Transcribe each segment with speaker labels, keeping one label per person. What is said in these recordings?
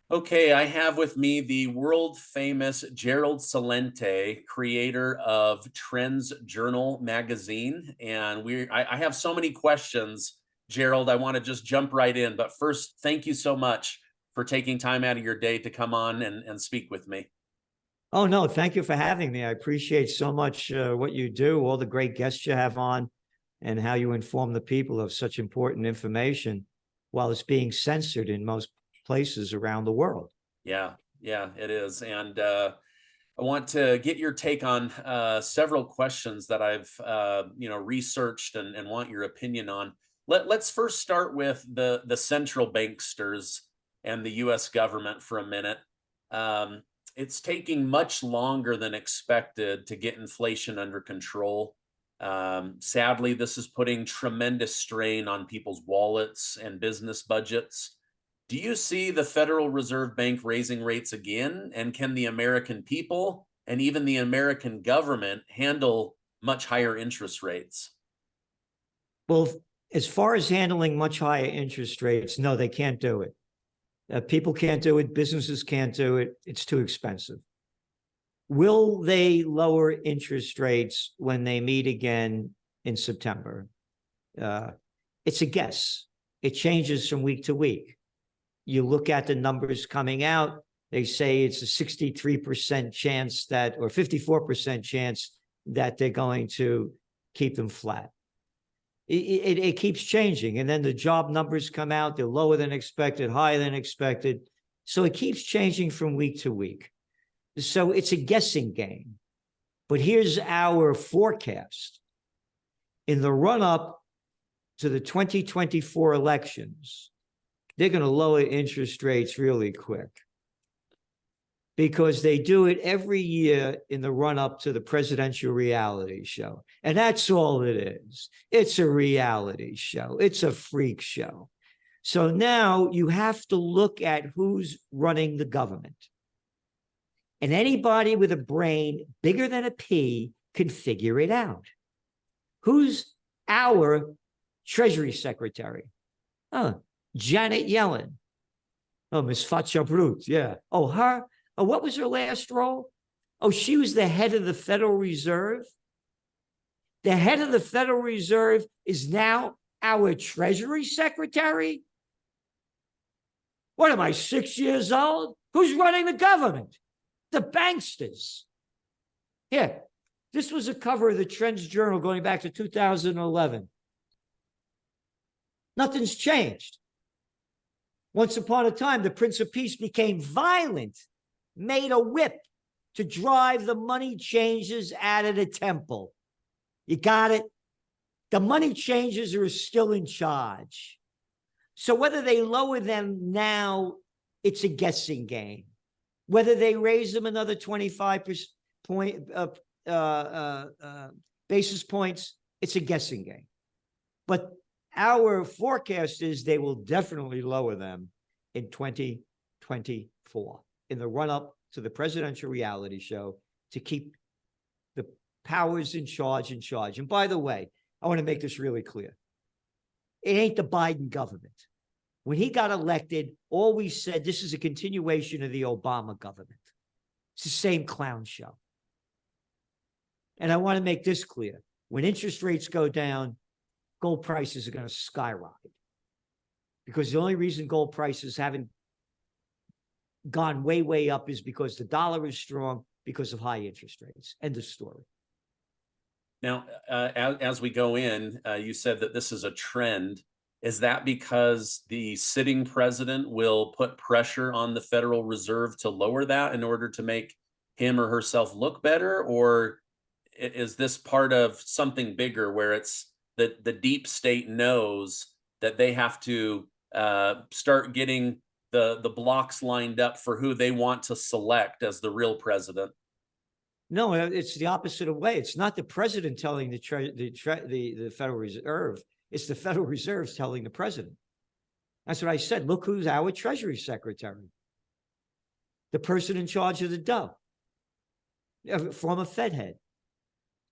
Speaker 1: Okay, I have with me the world famous Gerald Celente, creator of Trends Journal magazine. And I have so many questions, Gerald. I want to just jump right in. But first, thank you so much for taking time out of your day to come on and speak with me.
Speaker 2: Oh, no, thank you for having me. I appreciate so much what you do, all the great guests you have on, and how you inform the people of such important information while it's being censored in most places around the world.
Speaker 1: Yeah, yeah, it is. And I want to get your take on several questions that I've researched and want your opinion on. Let's first start with the central banksters and the U.S. government for a minute. Um, it's taking much longer than expected to get inflation under control. Sadly, this is putting tremendous strain on people's wallets and business budgets. Do you see the Federal Reserve Bank raising rates again? And can the American people and even the American government handle much higher interest rates?
Speaker 2: Well, as far as handling much higher interest rates, no, they can't do it. People can't do it. Businesses can't do it. It's too expensive. Will they lower interest rates when they meet again in September? Uh, it's a guess. It changes from week to week. You look at the numbers coming out, they say it's a 63% chance that, or 54% chance that they're going to keep them flat. It keeps changing. And then the job numbers come out, they're lower than expected, higher than expected. So it keeps changing from week to week. So it's a guessing game. But here's our forecast. In the run-up to the 2024 elections, they're going to lower interest rates really quick, because they do it every year in the run-up to the presidential reality show. And that's all it is. It's a reality show. It's a freak show. So now you have to look at who's running the government. And anybody with a brain bigger than a pea can figure it out. Who's our Treasury Secretary? Oh, Janet Yellen. Oh, Miss Fatchabrut, yeah. Oh, her? Oh, what was her last role? Oh, she was the head of the Federal Reserve. The head of the Federal Reserve is now our Treasury Secretary. What am I, 6 years old? Who's running the government? The banksters. Here, this was a cover of the Trends Journal going back to 2011. Nothing's changed. Once upon a time, the Prince of Peace became violent, made a whip to drive the money changers out of the temple. You got it? The money changers are still in charge. So whether they lower them now, it's a guessing game. Whether they raise them another 25 basis points, it's a guessing game. But our forecast is they will definitely lower them in 2024, in the run-up to the presidential reality show, to keep the powers in charge. And by the way, I want to make this really clear. It ain't the Biden government. When he got elected, all we said, this is a continuation of the Obama government. It's the same clown show. And I want to make this clear. When interest rates go down, gold prices are going to skyrocket. Because the only reason gold prices haven't gone way, way up is because the dollar is strong because of high interest rates. End of story.
Speaker 1: Now, as we go in, you said that this is a trend. Is that because the sitting president will put pressure on the Federal Reserve to lower that in order to make him or herself look better? Or is this part of something bigger where it's that the deep state knows that they have to start getting the blocks lined up for who they want to select as the real president?
Speaker 2: No, it's the opposite of way. It's not the president telling the Federal Reserve. It's the Federal Reserve telling the president. That's what I said. Look who's our Treasury Secretary. The person in charge of the Dove, former Fed head.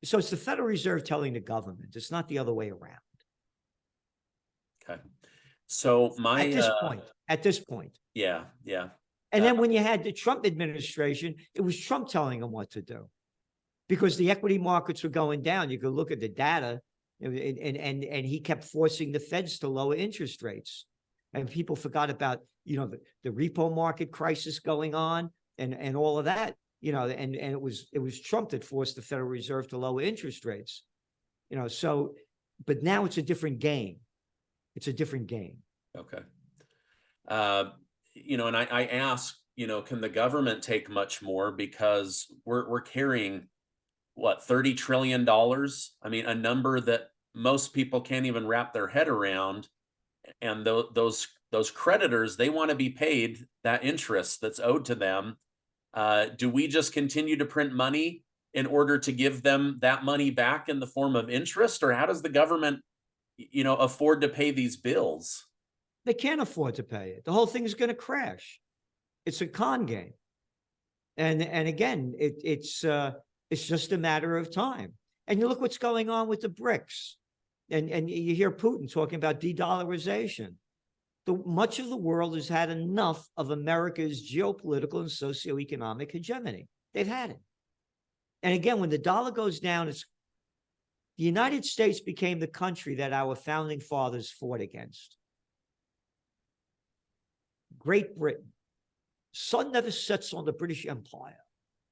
Speaker 2: So it's the Federal Reserve telling the government. It's not the other way around.
Speaker 1: Okay. So
Speaker 2: at this point.
Speaker 1: yeah.
Speaker 2: And then when you had the Trump administration, it was Trump telling them what to do because the equity markets were going down. You could look at the data, and he kept forcing the Feds to lower interest rates. And people forgot about, the repo market crisis going on and all of that, and it was Trump that forced the Federal Reserve to lower interest rates, so, but now it's a different game. It's a different game.
Speaker 1: Okay. And I ask, can the government take much more because we're carrying what, $30 trillion? I mean, a number that most people can't even wrap their head around. And those creditors, they want to be paid that interest that's owed to them. Do we just continue to print money in order to give them that money back in the form of interest? Or how does the government, afford to pay these bills?
Speaker 2: They can't afford to pay it. The whole thing is going to crash. It's a con game. And again, it's just a matter of time. And you look what's going on with the BRICS. And you hear Putin talking about de-dollarization. Much of the world has had enough of America's geopolitical and socioeconomic hegemony. They've had it. And again, when the dollar goes down, the United States became the country that our founding fathers fought against. Great Britain. Sun never sets on the British Empire.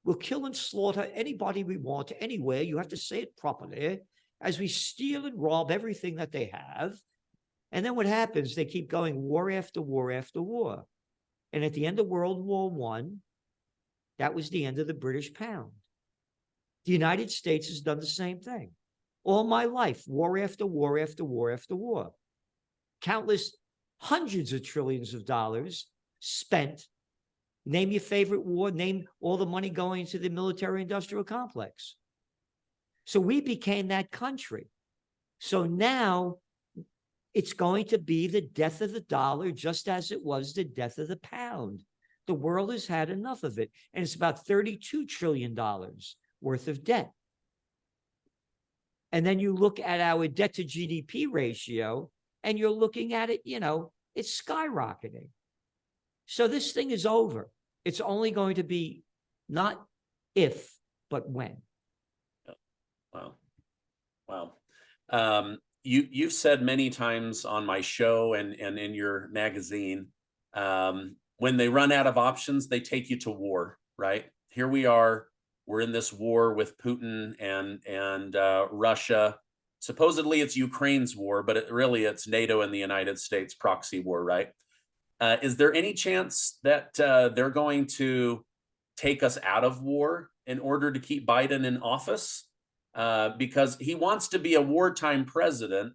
Speaker 2: We'll kill and slaughter anybody we want anywhere. You have to say it properly. As we steal and rob everything that they have. And then what happens? They keep going war after war after war. And at the end of World War I, that was the end of the British pound. The United States has done the same thing. All my life, war after war after war after war. Countless hundreds of trillions of dollars spent. Name your favorite war. Name all the money going into the military-industrial complex. So we became that country. So now it's going to be the death of the dollar, just as it was the death of the pound. The world has had enough of it. And it's about $32 trillion worth of debt. And then you look at our debt to GDP ratio, and you're looking at it, it's skyrocketing. So this thing is over. It's only going to be not if, but when. Wow.
Speaker 1: You've said many times on my show and in your magazine, when they run out of options, they take you to war, right? Here we are. We're in this war with Putin and Russia. Supposedly it's Ukraine's war, but it's NATO and the United States proxy war, right? Is there any chance that they're going to take us out of war in order to keep Biden in office? Because he wants to be a wartime president,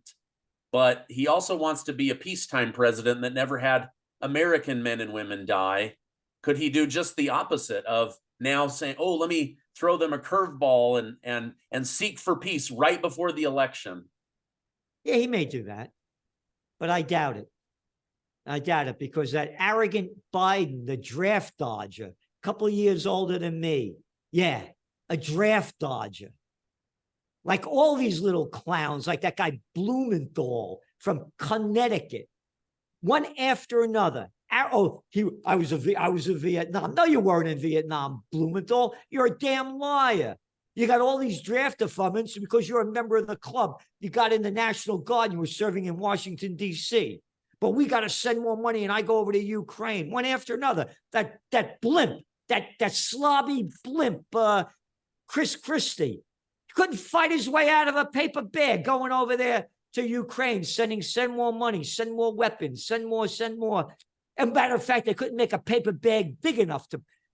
Speaker 1: but he also wants to be a peacetime president that never had American men and women die. Could he do just the opposite of now saying, oh, let me throw them a curveball and seek for peace right before the election?
Speaker 2: Yeah, he may do that, but I doubt it. I doubt it because that arrogant Biden, the draft dodger, a couple of years older than me. Yeah, a draft dodger. Like all these little clowns, like that guy Blumenthal from Connecticut, one after another. I was in Vietnam. No, you weren't in Vietnam, Blumenthal. You're a damn liar. You got all these draft deferments because you're a member of the club. You got in the National Guard. You were serving in Washington, D.C. But we got to send more money, and I go over to Ukraine, one after another. That blimp, that slobby blimp, Chris Christie. Couldn't fight his way out of a paper bag going over there to Ukraine, send more money, send more weapons, send more. And matter of fact, they couldn't make a paper bag big enough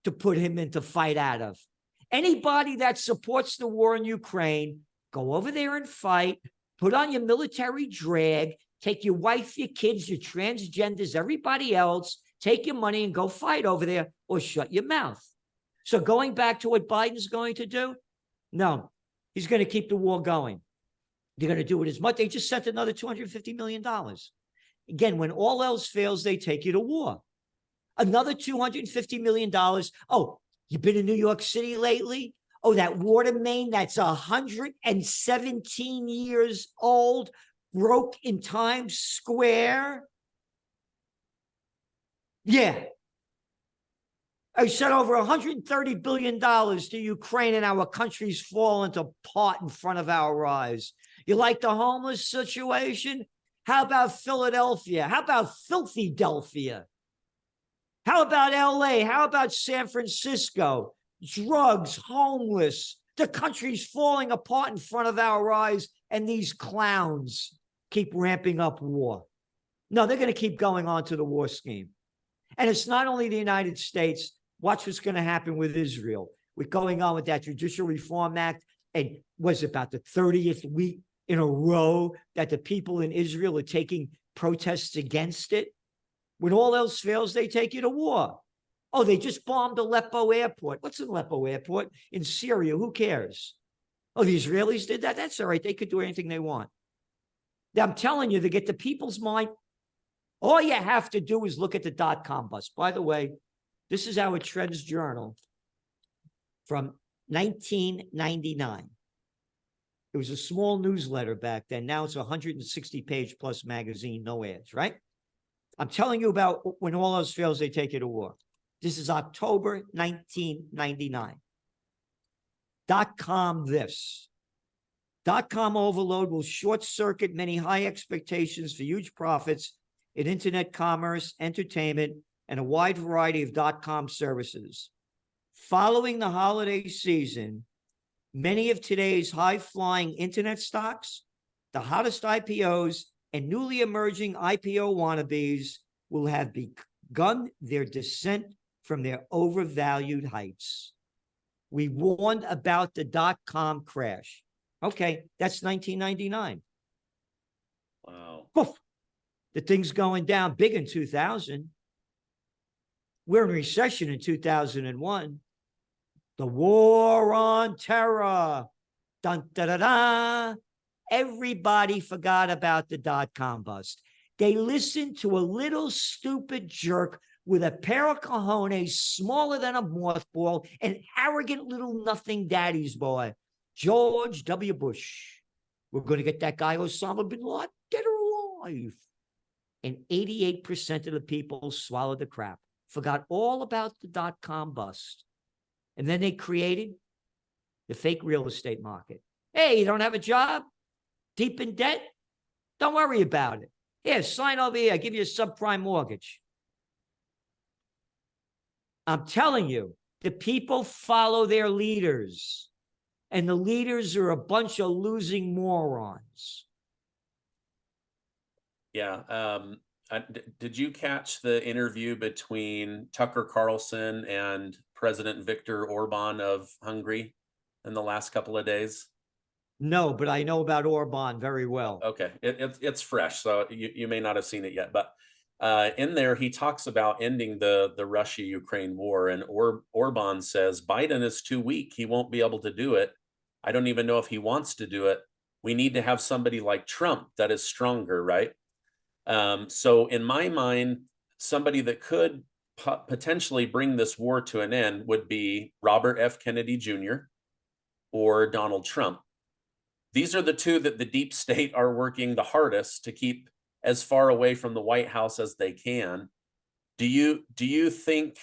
Speaker 2: to put him in to fight out of. Anybody that supports the war in Ukraine, go over there and fight, put on your military drag, take your wife, your kids, your transgenders, everybody else, take your money and go fight over there or shut your mouth. So going back to what Biden's going to do, no. He's going to keep the war going. They're going to do it as much. They just sent another $250 million. Again, when all else fails, they take you to war. Another $250 million. Oh, you've been in New York City lately? Oh, that water main that's 117 years old, broke in Times Square. Yeah. I sent over $130 billion to Ukraine, and our country's fallen apart in front of our eyes. You like the homeless situation? How about Philadelphia? How about filthy Delphia? How about LA? How about San Francisco? Drugs, homeless. The country's falling apart in front of our eyes, and these clowns keep ramping up war. No, they're going to keep going on to the war scheme. And it's not only the United States. Watch what's going to happen with Israel. We're going on with that Judicial Reform Act. And was about the 30th week in a row that the people in Israel are taking protests against it. When all else fails, they take you to war. Oh, they just bombed Aleppo airport. What's in Aleppo airport? In Syria, who cares? Oh, the Israelis did that? That's all right. They could do anything they want. Now, I'm telling you, to get the people's mind, all you have to do is look at the dot-com bust. By the way, this is our Trends Journal from 1999. It was a small newsletter back then. Now it's a 160-page plus magazine, no ads, right? I'm telling you about when all else fails, they take you to war. This is October 1999. .com this. .com overload will short-circuit many high expectations for huge profits in internet commerce, entertainment, and a wide variety of .com services. Following the holiday season, many of today's high-flying internet stocks, the hottest IPOs, and newly emerging IPO wannabes will have begun their descent from their overvalued heights. We warned about the .com crash. Okay, that's 1999.
Speaker 1: Wow.
Speaker 2: Poof. The thing's going down big in 2000. We're in recession in 2001. The war on terror. Dun, da, da, da. Everybody forgot about the .com bust. They listened to a little stupid jerk with a pair of cojones smaller than a mothball, an arrogant little nothing daddy's boy, George W. Bush. We're going to get that guy Osama bin Laden, dead or alive. And 88% of the people swallowed the crap, forgot all about the .com bust. And then they created the fake real estate market. Hey, you don't have a job? Deep in debt? Don't worry about it. Here, sign over here. I'll give you a subprime mortgage. I'm telling you, the people follow their leaders. And the leaders are a bunch of losing morons.
Speaker 1: Yeah. Did you catch the interview between Tucker Carlson and President Viktor Orban of Hungary in the last couple of days?
Speaker 2: No, but I know about Orban very well.
Speaker 1: Okay, it's fresh, so you may not have seen it yet. But in there, he talks about ending the Russia-Ukraine war, and Orban says Biden is too weak; he won't be able to do it. I don't even know if he wants to do it. We need to have somebody like Trump that is stronger, right? So in my mind, somebody that could potentially bring this war to an end would be Robert F. Kennedy Jr. or Donald Trump. These are the two that the deep state are working the hardest to keep as far away from the White House as they can. Do you think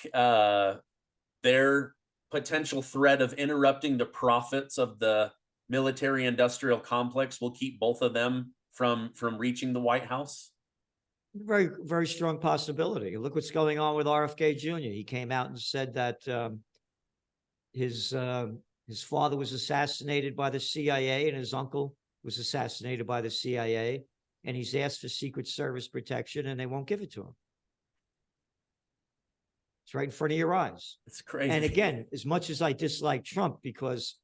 Speaker 1: their potential threat of interrupting the profits of the military-industrial complex will keep both of them from reaching the White House?
Speaker 2: Very, very strong possibility. Look what's going on with RFK Jr. He came out and said that his father was assassinated by the CIA and his uncle was assassinated by the CIA, and he's asked for Secret Service protection and they won't give it to him. It's right in front of your eyes.
Speaker 1: It's crazy.
Speaker 2: And again, as much as I dislike Trump because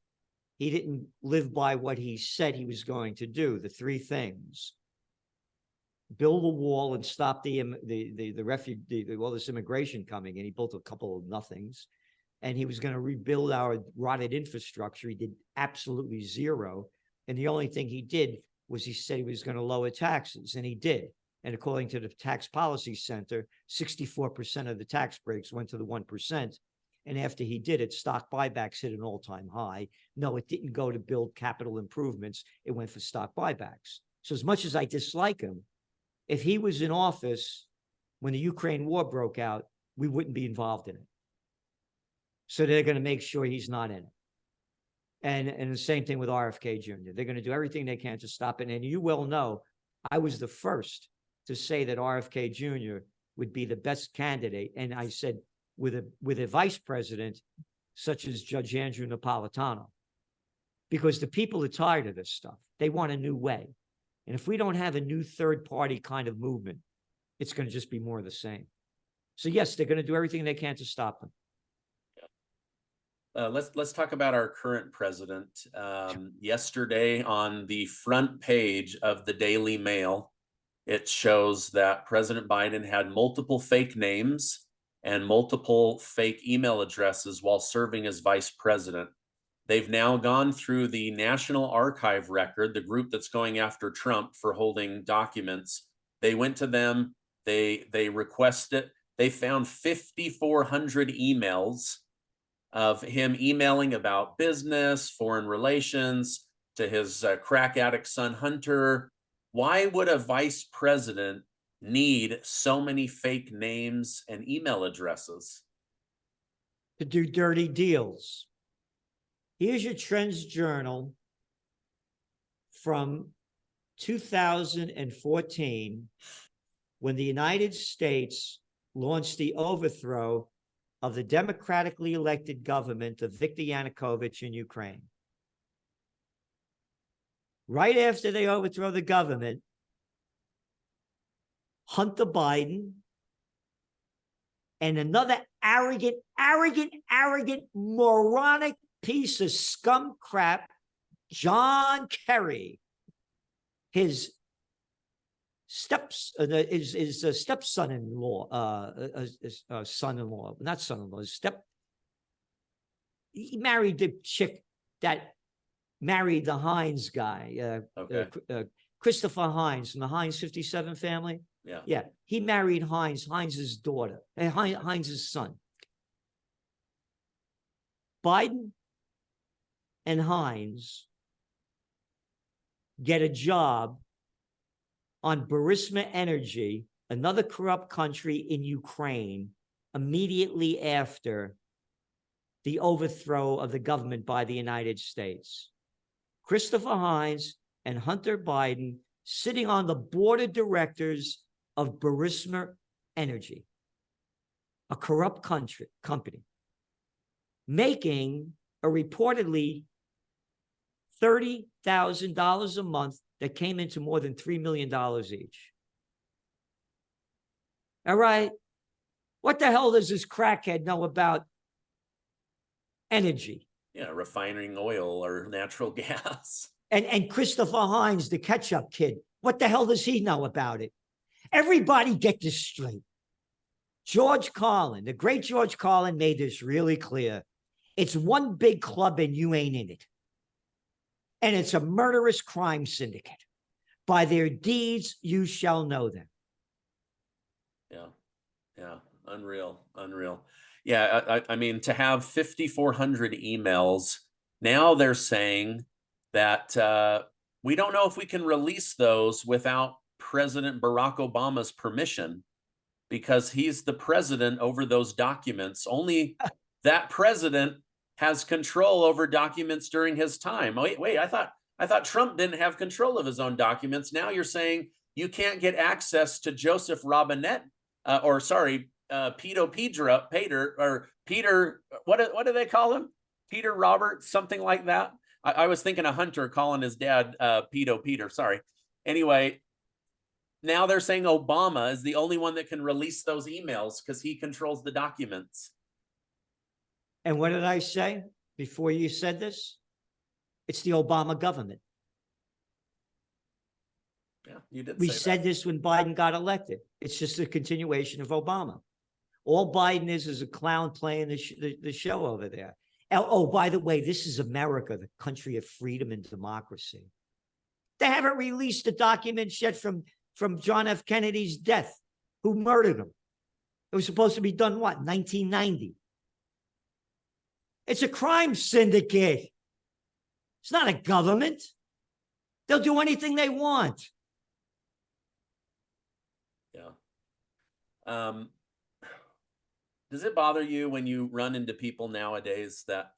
Speaker 2: he didn't live by what he said he was going to do, the three things: build a wall and stop the refugee, all this immigration coming in. He built a couple of nothings. And he was going to rebuild our rotted infrastructure. He did absolutely zero. And the only thing he did was he said he was going to lower taxes, and he did. And according to the Tax Policy Center, 64% of the tax breaks went to the 1%. And after he did it, stock buybacks hit an all-time high. No, it didn't go to build capital improvements. It went for stock buybacks. So as much as I dislike him, if he was in office when the Ukraine war broke out, we wouldn't be involved in it. So they're going to make sure he's not in it. And the same thing with RFK Jr. They're going to do everything they can to stop it. And you well know, I was the first to say that RFK Jr. would be the best candidate. And I said, with a vice president such as Judge Andrew Napolitano, because the people are tired of this stuff. They want a new way. And if we don't have a new third party kind of movement, it's going to just be more of the same. So yes, they're going to do everything they can to stop them.
Speaker 1: Let's talk about our current president. Yesterday, on the front page of the Daily Mail, it shows that President Biden had multiple fake names and multiple fake email addresses while serving as vice president. They've now gone through the National Archive record, the group that's going after Trump for holding documents. They went to them, they requested, they found 5,400 emails of him emailing about business, foreign relations, to his crack addict son, Hunter. Why would a vice president need so many fake names and email addresses?
Speaker 2: To do dirty deals. Here's your Trends Journal from 2014, when the United States launched the overthrow of the democratically elected government of Viktor Yanukovych in Ukraine. Right after they overthrow the government, Hunter Biden and another arrogant, moronic piece of scum crap, John Kerry, his stepson-in-law, son-in-law, not son-in-law, he married the chick that married the Hines guy, Christopher Hines from the Hines 57 family. Yeah, he married Hines's daughter, Hines's son. Biden and Hines get a job on Burisma Energy, another corrupt country in Ukraine, immediately after the overthrow of the government by the United States. Christopher Hines and Hunter Biden sitting on the board of directors of Burisma Energy, a corrupt company, making a reportedly $30,000 a month that came into more than $3 million each. All right. What the hell does this crackhead know about energy?
Speaker 1: Yeah, refining oil or natural gas.
Speaker 2: And Christopher Hines, the ketchup kid, what the hell does he know about it? Everybody get this straight. George Carlin, the great George Carlin, made this really clear. It's one big club and you ain't in it. And it's a murderous crime syndicate. By their deeds, you shall know them.
Speaker 1: Yeah, unreal. Yeah, I mean, to have 5,400 emails, now they're saying that we don't know if we can release those without President Barack Obama's permission, because he's the president over those documents. Only that president has control over documents during his time. Wait, I thought Trump didn't have control of his own documents. Now you're saying you can't get access to Joseph Robinette, Peter, what do they call him? Peter Robert, something like that. I was thinking of Hunter calling his dad Peter, sorry. Anyway, now they're saying Obama is the only one that can release those emails because he controls the documents.
Speaker 2: And what did I say before you said this? It's the Obama government.
Speaker 1: Yeah, you did.
Speaker 2: We said this when Biden got elected. It's just a continuation of Obama. All Biden is a clown playing the show over there. Oh, by the way, this is America, the country of freedom and democracy. They haven't released the documents yet from John F. Kennedy's death. Who murdered him? It was supposed to be done, what, 1990? It's a crime syndicate. It's not a government. They'll do anything they want.
Speaker 1: Yeah. Does it bother you when you run into people nowadays that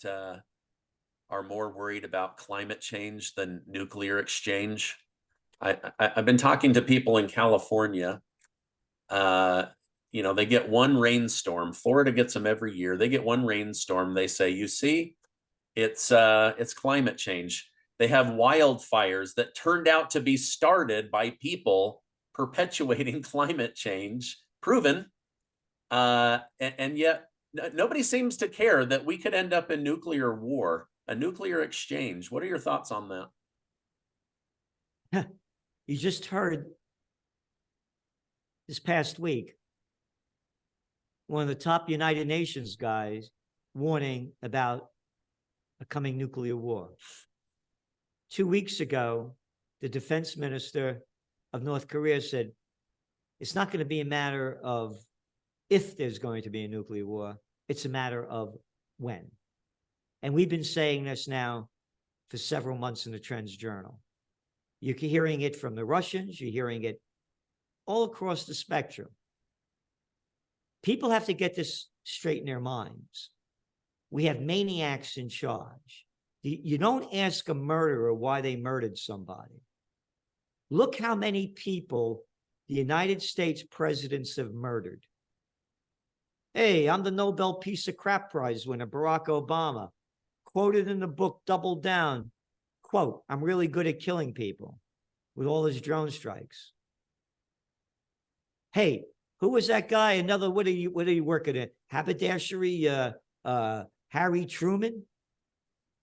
Speaker 1: are more worried about climate change than nuclear exchange? I've been talking to people in California. Uh, they get one rainstorm. Florida gets them every year. They get one rainstorm. They say, "You see, it's climate change." They have wildfires that turned out to be started by people perpetuating climate change, proven. And yet nobody seems to care that we could end up in nuclear war, a nuclear exchange. What are your thoughts on that?
Speaker 2: You just heard this past week one of the top United Nations guys warning about a coming nuclear war. 2 weeks ago, the defense minister of North Korea said, it's not going to be a matter of if there's going to be a nuclear war, it's a matter of when. And we've been saying this now for several months in the Trends Journal. You're hearing it from the Russians, you're hearing it all across the spectrum. People have to get this straight in their minds. We have maniacs in charge. You don't ask a murderer why they murdered somebody. Look how many people the United States presidents have murdered. Hey, I'm the Nobel Peace of Crap Prize winner, Barack Obama. Quoted in the book, Double Down. Quote, I'm really good at killing people with all his drone strikes. Hey, who was that guy? Another, what are you working at? Haberdashery, Harry Truman?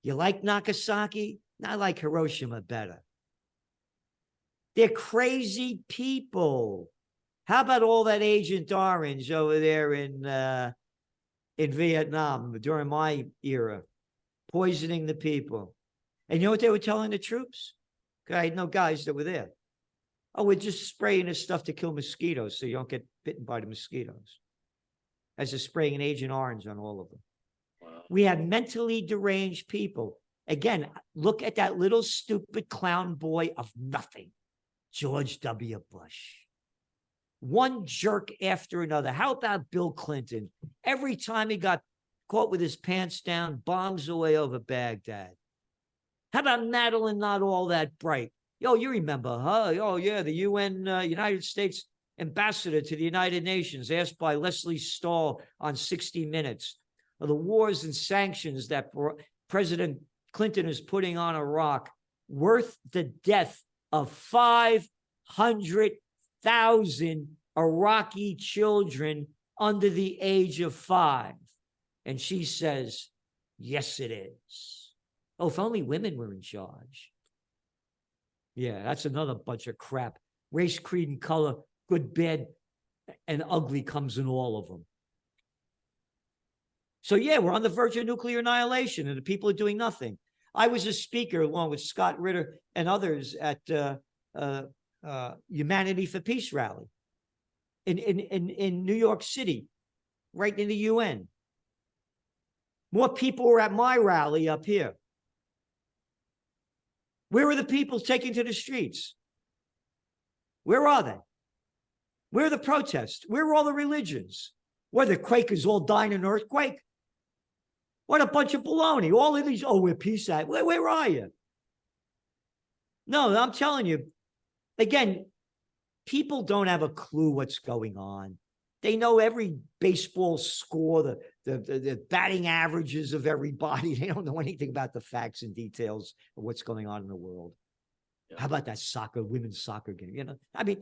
Speaker 2: You like Nagasaki? I like Hiroshima better. They're crazy people. How about all that Agent Orange over there in Vietnam during my era, poisoning the people? And you know what they were telling the troops? I had no guys that were there. Oh, we're just spraying this stuff to kill mosquitoes so you don't get bitten by the mosquitoes. As they're spraying Agent Orange on all of them. Wow. We have mentally deranged people. Again, look at that little stupid clown boy of nothing, George W. Bush. One jerk after another. How about Bill Clinton? Every time he got caught with his pants down, bombs away over Baghdad. How about Madeline, not all that bright? Yo, you remember her? Oh, yeah, the UN, United States ambassador to the United Nations, asked by Leslie Stahl on 60 Minutes of the wars and sanctions that President Clinton is putting on Iraq, worth the death of 500,000 Iraqi children under the age of 5. And she says, yes, it is. Oh, if only women were in charge. Yeah, that's another bunch of crap. Race, creed, and color, good, bad, and ugly comes in all of them. So yeah, we're on the verge of nuclear annihilation, and the people are doing nothing. I was a speaker along with Scott Ritter and others at Humanity for Peace rally in New York City, right in the UN. More people were at my rally up here. Where are the people taking to the streets? Where are they? Where are the protests? Where are all the religions? Where the Quakers all dying in an earthquake? What a bunch of baloney. All of these, oh, we're peace at. Where are you? No, I'm telling you, again, people don't have a clue what's going on. They know every baseball score, the batting averages of everybody. They don't know anything about the facts and details of what's going on in the world. Yeah. How about that women's soccer game? You know, I mean,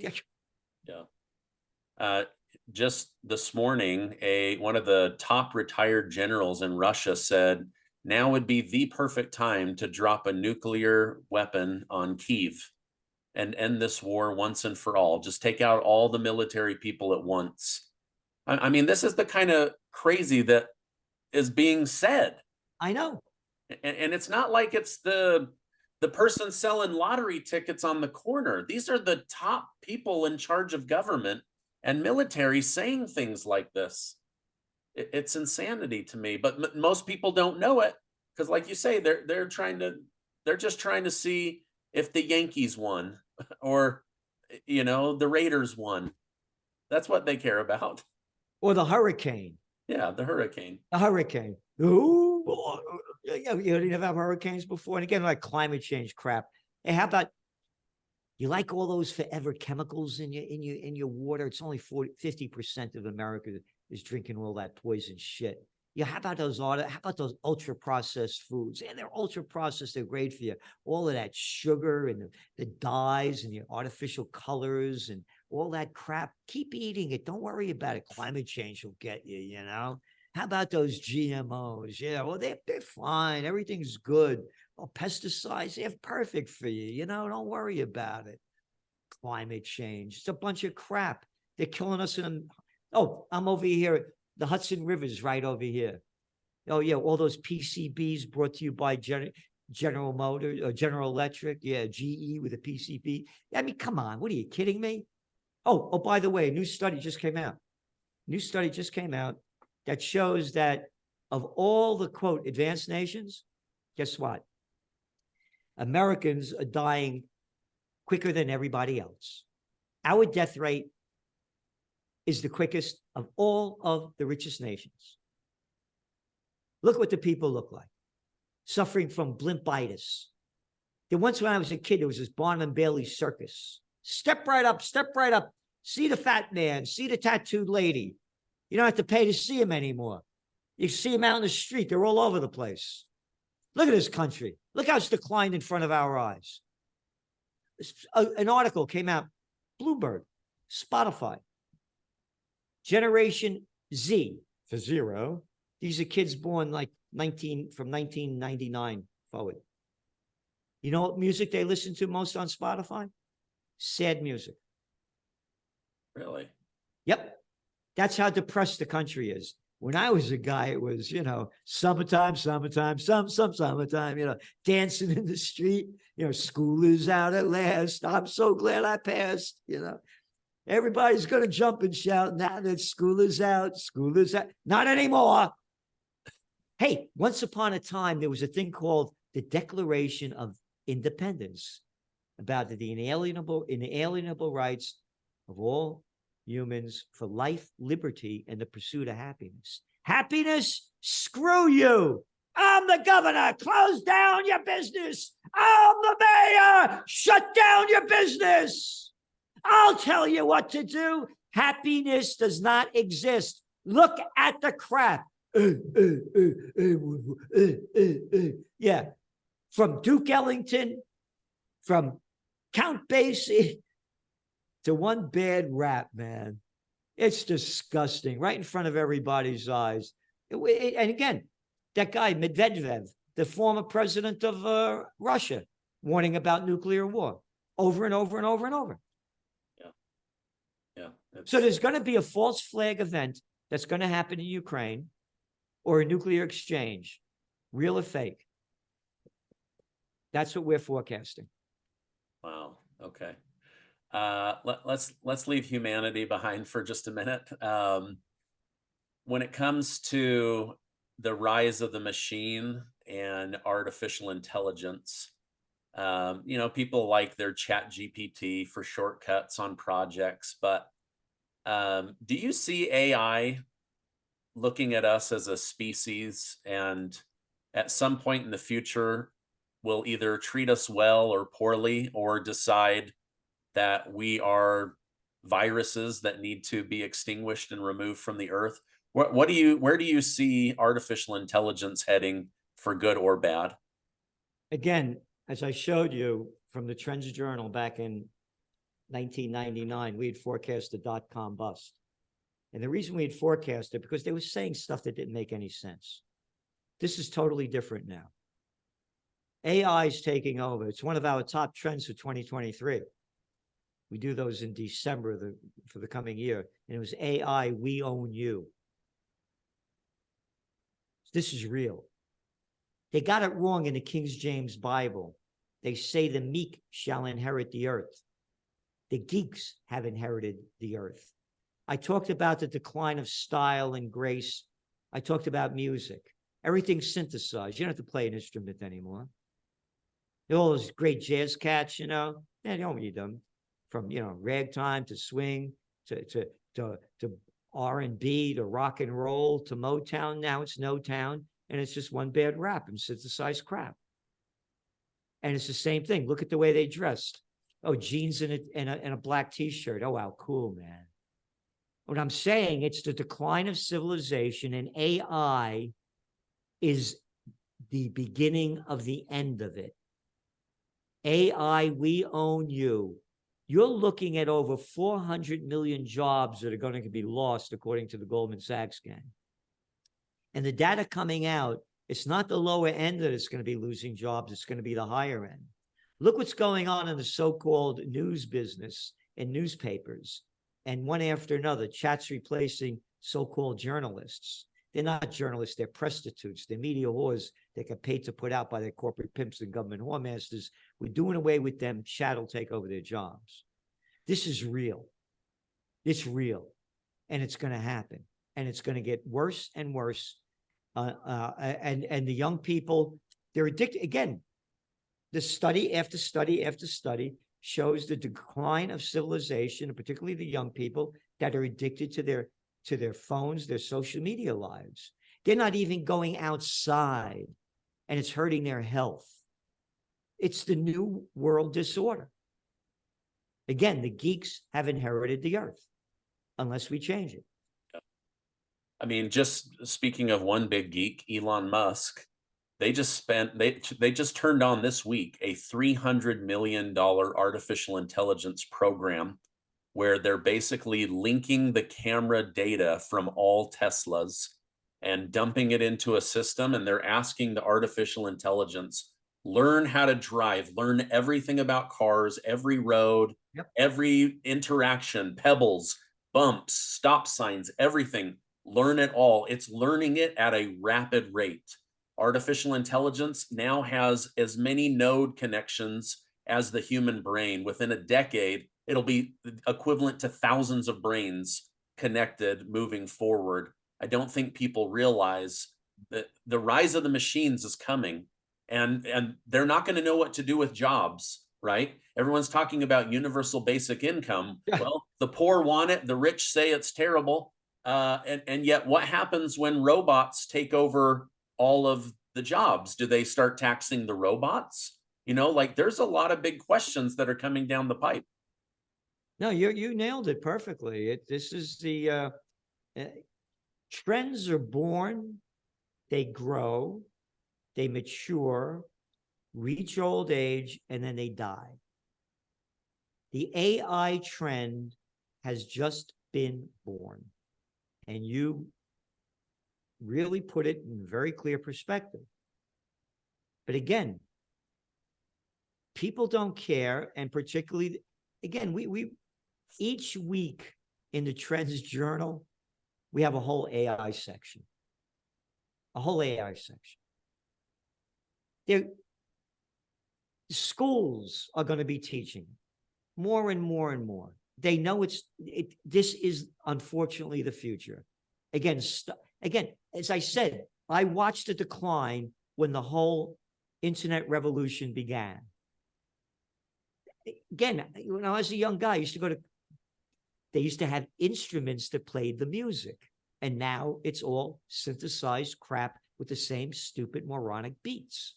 Speaker 1: yeah. Just this morning, one of the top retired generals in Russia said, now would be the perfect time to drop a nuclear weapon on Kyiv and end this war once and for all. Just take out all the military people at once. I mean, this is the kind of crazy that is being said.
Speaker 2: I know.
Speaker 1: And it's not like it's the person selling lottery tickets on the corner. These are the top people in charge of government and military saying things like this. It's insanity to me, but most people don't know it because, like you say, they're just trying to see if the Yankees won or, the Raiders won. That's what they care about.
Speaker 2: Or the hurricane.
Speaker 1: Yeah, the hurricane.
Speaker 2: A hurricane. Ooh, you didn't have hurricanes before. And again, like climate change crap. Hey, how about you like all those forever chemicals in your water? It's only 50% of America is drinking all that poison shit. Yeah, how about those ultra processed foods? And they're ultra processed, they're great for you. All of that sugar and the dyes and the artificial colors and all that crap. Keep eating it. Don't worry about it. Climate change will get you, you know. How about those GMOs? Yeah, well, they're fine. Everything's good. Oh, pesticides, they're perfect for you. You know, don't worry about it. Climate change. It's a bunch of crap. They're killing us in. Oh, I'm over here. The Hudson River's right over here. Oh, yeah. All those PCBs brought to you by General Motors or General Electric. Yeah, GE with a PCB. I mean, come on. What are you kidding me? Oh, by the way, a new study just came out. New study just came out that shows that of all the quote advanced nations, guess what? Americans are dying quicker than everybody else. Our death rate is the quickest of all of the richest nations. Look what the people look like, suffering from blimpitis. Then once when I was a kid, there was this Barnum and Bailey circus. Step right up, step right up. See the fat man, see the tattooed lady. You don't have to pay to see them anymore. You see them out in the street. They're all over the place. Look at this country. Look how it's declined in front of our eyes. An article came out, Bloomberg, Spotify, Generation Z for zero. These are kids born like from 1999 forward. You know what music they listen to most on Spotify? Sad music.
Speaker 1: Really?
Speaker 2: Yep. That's how depressed the country is. When I was a guy, it was, you know, summertime, summertime, summertime, you know, dancing in the street, you know, school is out at last. I'm so glad I passed, you know. Everybody's going to jump and shout now that school is out, school is out. Not anymore. Hey, once upon a time, there was a thing called the Declaration of Independence about the inalienable rights of all humans for life, liberty, and the pursuit of happiness. Happiness? Screw you. I'm the governor. Close down your business. I'm the mayor. Shut down your business. I'll tell you what to do. Happiness does not exist. Look at the crap. Yeah. From Duke Ellington, from Count Basie, to one bad rap, man. It's disgusting, right in front of everybody's eyes. And again, that guy, Medvedev, the former president of Russia, warning about nuclear war over and over and over and over.
Speaker 1: Yeah.
Speaker 2: So there's going to be a false flag event that's going to happen in Ukraine or a nuclear exchange, real or fake. That's what we're forecasting.
Speaker 1: Wow. Okay. Let's leave humanity behind for just a minute. When it comes to the rise of the machine and artificial intelligence, you know, people like their Chat GPT for shortcuts on projects, but do you see AI looking at us as a species and at some point in the future will either treat us well or poorly or decide that we are viruses that need to be extinguished and removed from the earth? Where do you see artificial intelligence heading, for good or bad?
Speaker 2: Again, as I showed you from the Trends Journal back in 1999, we had forecast the dot-com bust. And the reason we had forecasted because they were saying stuff that didn't make any sense. This is totally different now. AI is taking over. It's one of our top trends for 2023. We do those in December for the coming year. And it was AI, we own you. This is real. They got it wrong in the King James Bible. They say the meek shall inherit the earth. The geeks have inherited the earth. I talked about the decline of style and grace. I talked about music. Everything's synthesized. You don't have to play an instrument anymore. All those great jazz cats, you know, they don't need them. From, you know, ragtime to swing to R&B to rock and roll to Motown. Now it's No Town, and it's just one bad rap and synthesized crap. And it's the same thing. Look at the way they dressed. Oh, jeans and a black T-shirt. Oh, wow, cool, man. What I'm saying, it's the decline of civilization, and AI is the beginning of the end of it. AI, we own you. You're looking at over 400 million jobs that are going to be lost, according to the Goldman Sachs gang. And the data coming out, it's not the lower end that is going to be losing jobs. It's going to be the higher end. Look what's going on in the so-called news business and newspapers. And one after another, chats replacing so-called journalists. They're not journalists, they're prostitutes, they're media whores that get paid to put out by their corporate pimps and government whoremasters. We're doing away with them. Chat will take over their jobs. This is real. It's real. And it's going to happen. And it's going to get worse and worse. And the young people, they're addicted. Again, the study after study after study shows the decline of civilization, and particularly the young people that are addicted to their phones, their social media lives. They're not even going outside, and it's hurting their health. It's the new world disorder. Again, the geeks have inherited the earth unless we change it.
Speaker 1: I mean, just speaking of one big geek, Elon Musk, they just turned on this week a $300 million artificial intelligence program where they're basically linking the camera data from all Teslas and dumping it into a system. And they're asking the artificial intelligence, learn how to drive, learn everything about cars, every road, every interaction, pebbles, bumps, stop signs, everything. Learn it all. It's learning it at a rapid rate. Artificial intelligence now has as many node connections as the human brain. Within a decade, it'll be equivalent to thousands of brains connected moving forward. I don't think people realize that the rise of the machines is coming, and they're not going to know what to do with jobs, right? Everyone's talking about universal basic income. Well, the poor want it. The rich say it's terrible. And yet what happens when robots take over all of the jobs? Do they start taxing the robots? You know, like there's a lot of big questions that are coming down the pipe.
Speaker 2: No, you nailed it perfectly. This is the trends are born, they grow, they mature, reach old age, and then they die. The AI trend has just been born. And you really put it in very clear perspective. But again, people don't care. And particularly, again, we each week in the Trends Journal, we have a whole AI section. A whole AI section. Schools are going to be teaching more and more and more. They know this is unfortunately the future. Again, as I said, I watched the decline when the whole internet revolution began. Again, when I was a young guy, I used to go to, they used to have instruments that played the music. And now it's all synthesized crap with the same stupid moronic beats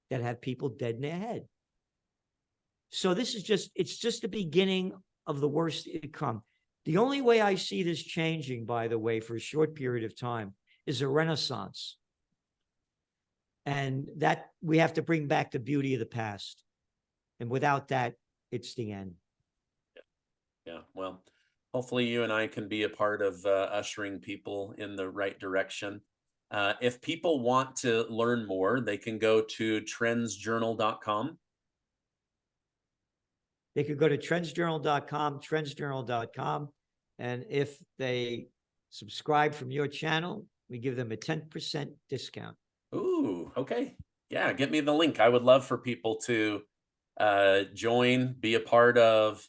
Speaker 2: that have people dead in their head. So this is it's just the beginning of the worst to come. The only way I see this changing, by the way, for a short period of time is a renaissance. And that we have to bring back the beauty of the past. And without that, it's the end.
Speaker 1: Yeah. Well, hopefully you and I can be a part of ushering people in the right direction. If people want to learn more, they can go to trendsjournal.com.
Speaker 2: They could go to trendsjournal.com. And if they subscribe from your channel, we give them a 10% discount.
Speaker 1: Ooh, okay. Yeah, get me the link. I would love for people to join, be a part of,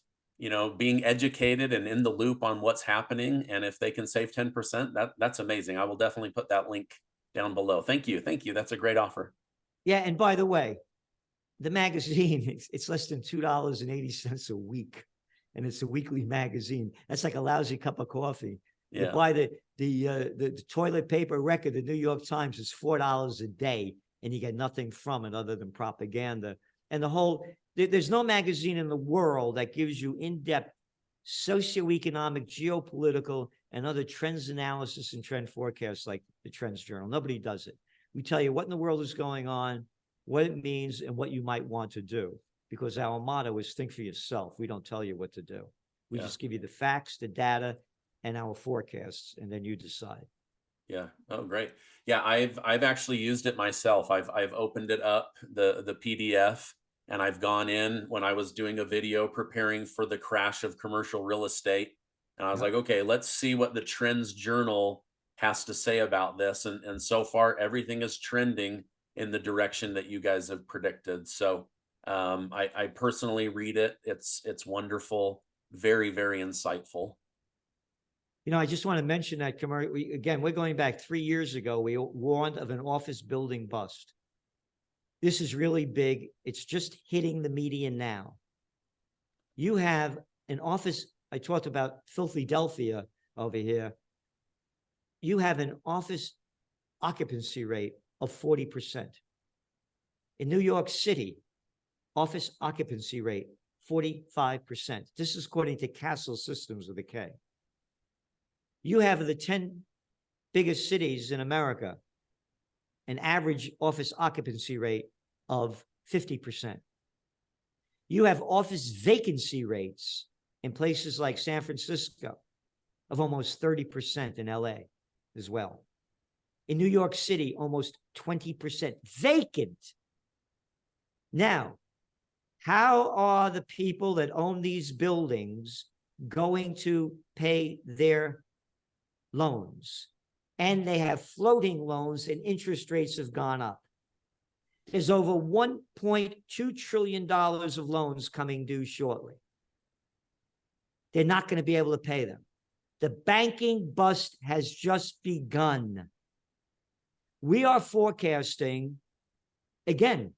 Speaker 1: being educated and in the loop on what's happening. And if they can save 10%, that's amazing. I will definitely put that link down below. Thank you. Thank you. That's a great offer.
Speaker 2: Yeah. And by the way, the magazine, it's less than $2.80 a week. And it's a weekly magazine. That's like a lousy cup of coffee. You
Speaker 1: Yeah.
Speaker 2: buy the toilet paper record, the New York Times is $4 a day, and you get nothing from it other than propaganda. And there's no magazine in the world that gives you in-depth socioeconomic, geopolitical, and other trends analysis and trend forecasts like the Trends Journal. Nobody does it. We tell you what in the world is going on, what it means, and what you might want to do. Because our motto is think for yourself. We don't tell you what to do. We just give you the facts, the data, and our forecasts, and then you decide.
Speaker 1: Yeah. Oh, great. Yeah, I've actually used it myself. I've opened it up, the PDF, and I've gone in when I was doing a video preparing for the crash of commercial real estate. And I was like, okay, let's see what the Trends Journal has to say about this. And so far, everything is trending in the direction that you guys have predicted. So I personally read it. It's wonderful, very, very insightful.
Speaker 2: I just want to mention that again, we're going back 3 years ago. We warned of an office building bust. This is really big. It's just hitting the media now. You have an office. I talked about Philadelphia over here. You have an office occupancy rate of 40%. In New York City, office occupancy rate, 45%. This is according to Castle Systems with a K. You have the 10 biggest cities in America, an average office occupancy rate of 50%. You have office vacancy rates in places like San Francisco of almost 30%, in LA as well. In New York City, almost 20% vacant. Now, how are the people that own these buildings going to pay their loans? And they have floating loans, and interest rates have gone up. There's over $1.2 trillion of loans coming due shortly. They're not going to be able to pay them. The banking bust has just begun. We are forecasting, again,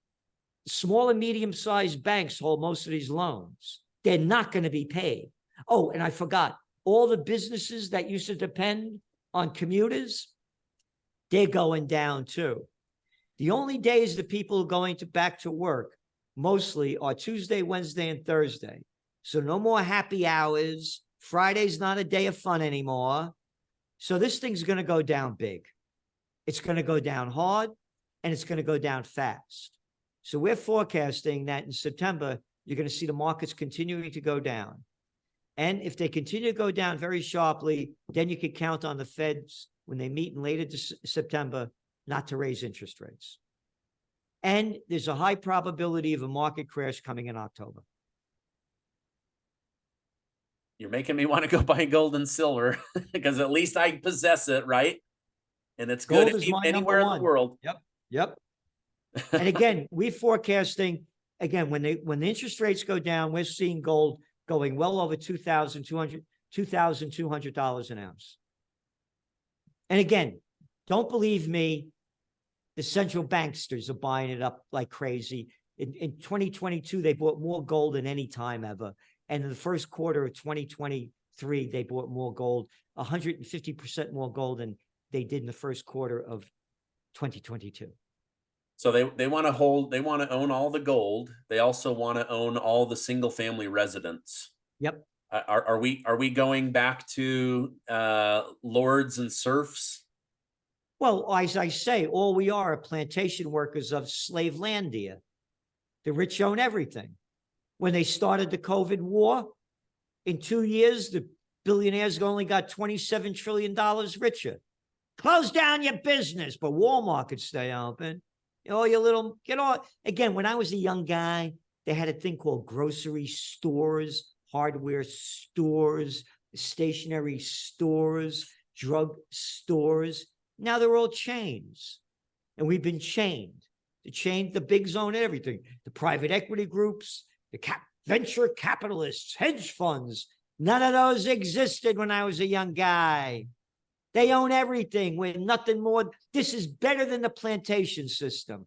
Speaker 2: small and medium-sized banks hold most of these loans. They're not going to be paid. Oh, and I forgot, all the businesses that used to depend on commuters, they're going down too. The only days that people are going back to work mostly are Tuesday, Wednesday, and Thursday. So no more happy hours. Friday's not a day of fun anymore. So this thing's going to go down big. It's going to go down hard, and it's going to go down fast. So we're forecasting that in September, you're going to see the markets continuing to go down. And if they continue to go down very sharply, then you can count on the Feds when they meet in later September not to raise interest rates. And there's a high probability of a market crash coming in October.
Speaker 1: You're making me want to go buy gold and silver because at least I possess it, right? And it's
Speaker 2: Gold
Speaker 1: good
Speaker 2: is my
Speaker 1: anywhere in
Speaker 2: number
Speaker 1: the world.
Speaker 2: Yep. And again, we're forecasting, again, when the interest rates go down, we're seeing gold going well over $2,200 an ounce. And again, don't believe me, the central banksters are buying it up like crazy. In 2022, they bought more gold than any time ever. And in the first quarter of 2023, they bought more gold, 150% more gold than they did in the first quarter of 2022.
Speaker 1: So they want to own all the gold. They also want to own all the single family residents.
Speaker 2: Yep.
Speaker 1: Are we going back to lords and serfs?
Speaker 2: Well, as I say, all we are plantation workers of Slavelandia. The rich own everything. When they started the COVID war, in 2 years, the billionaires only got $27 trillion richer. Close down your business, but Walmart could stay open. Again, when I was a young guy, they had a thing called grocery stores, hardware stores, stationery stores, drug stores. Now they're all chains, and we've been chained. The bigs own everything. The private equity groups, the venture capitalists, hedge funds. None of those existed when I was a young guy. They own everything. We're nothing more. This is better than the plantation system.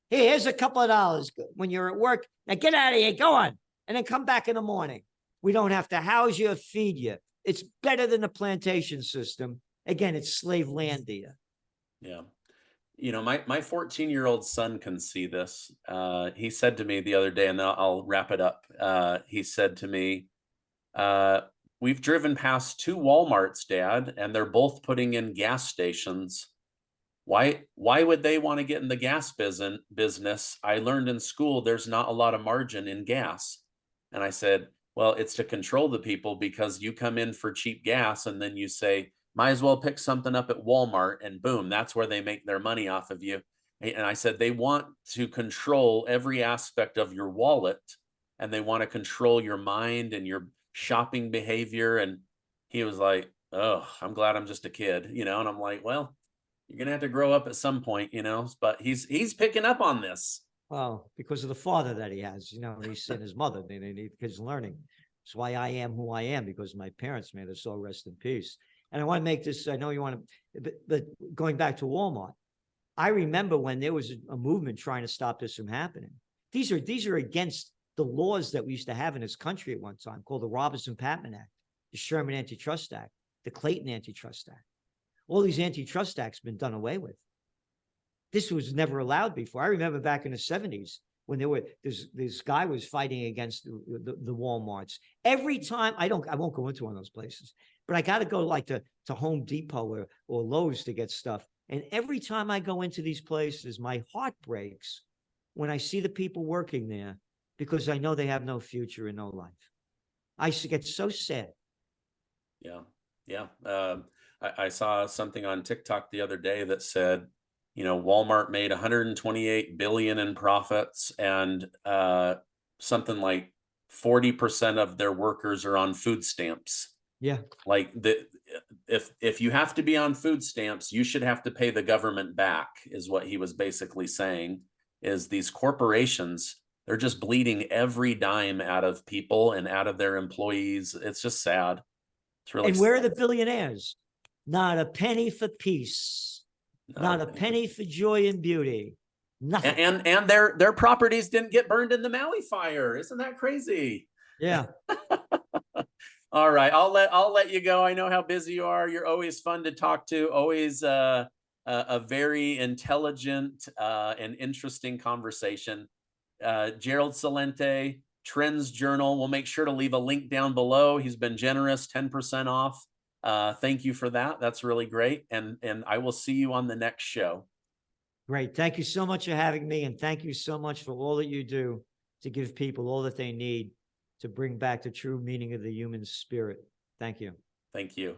Speaker 2: Here's a couple of dollars when you're at work. Now get out of here. Go on. And then come back in the morning. We don't have to house you or feed you. It's better than the plantation system. Again, it's slave landia.
Speaker 1: Yeah. You know, my 14-year-old son can see this. He said to me the other day, and then I'll wrap it up. He said to me, uh, "We've driven past two Walmarts, Dad, and they're both putting in gas stations. Why would they want to get in the gas business? I learned in school there's not a lot of margin in gas." And I said, "Well, it's to control the people, because you come in for cheap gas and then you say, might as well pick something up at Walmart, and boom, that's where they make their money off of you." And I said, they want to control every aspect of your wallet, and they want to control your mind and your shopping behavior. And he was like, "Oh, I'm glad I'm just a kid," you know, and I'm like, well, you're gonna have to grow up at some point, you know, but he's picking up on this.
Speaker 2: Well, because of the father that he has, he's and his mother. They need kids learning. That's why I am who I am, because my parents, may their soul rest in peace. And I want to make this, I know you want to, but going back to Walmart, I remember when there was a movement trying to stop this from happening. These are against the laws that we used to have in this country at one time, called the Robertson-Patman Act, the Sherman Antitrust Act, the Clayton Antitrust Act. All these antitrust acts have been done away with. This was never allowed before. I remember back in the 70s when this guy was fighting against the Walmarts. Every time, I won't go into one of those places, but I got to go like to Home Depot or Lowe's to get stuff. And every time I go into these places, my heart breaks when I see the people working there, because I know they have no future and no life. I get so sad.
Speaker 1: Yeah. Yeah. I saw something on TikTok the other day that said, you know, Walmart made 128 billion in profits, and something like 40% of their workers are on food stamps.
Speaker 2: Yeah.
Speaker 1: Like, if you have to be on food stamps, you should have to pay the government back, is what he was basically saying. Is these corporations, they're just bleeding every dime out of people and out of their employees. It's just sad. It's really
Speaker 2: And where
Speaker 1: sad.
Speaker 2: are the billionaires? Not a penny for peace. Not a penny for joy and beauty. Nothing.
Speaker 1: And their properties didn't get burned in the Maui fire. Isn't that crazy?
Speaker 2: Yeah.
Speaker 1: All right, I'll let you go. I know how busy you are. You're always fun to talk to. Always a very intelligent and interesting conversation. Gerald Celente, Trends Journal. We'll make sure to leave a link down below. He's been generous, 10% off. Thank you for that. That's really great. And I will see you on the next show.
Speaker 2: Great. Thank you so much for having me. And thank you so much for all that you do to give people all that they need to bring back the true meaning of the human spirit. Thank you.
Speaker 1: Thank you.